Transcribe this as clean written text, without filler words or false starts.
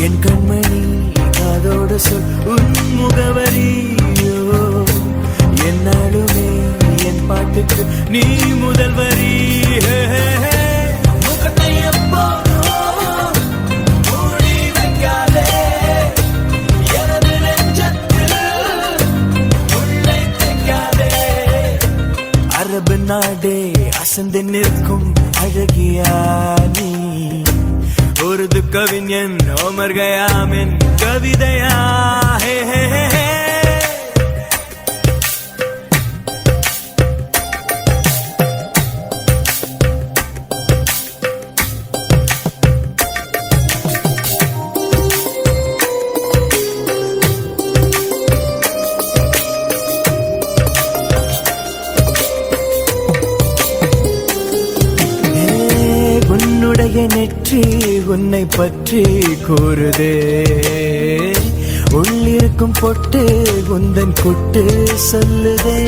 என் கண்மணி காதோடு சொல் உன் முகவரியோ, என்னாலுமே என் பாட்டுக்கு நீ முதல் வரி. முகத்தை எப்போதும் மூடி வைக்காதே, எனது நெஞ்சத்தில் உள்ளே தைக்காதே. அரபு நாடே அசந்து நிற்கும் அழகியா நீ, உருது கவிஞன் ஓமர் கயாமின் கவிதையா. ஹே ஹே ஹே உன்னுடைய நெற்றி உன்னை பற்றி கூறுதே, உள்ளிருக்கும் பொட்டு உந்தன் கொட்டு சொல்லுதே.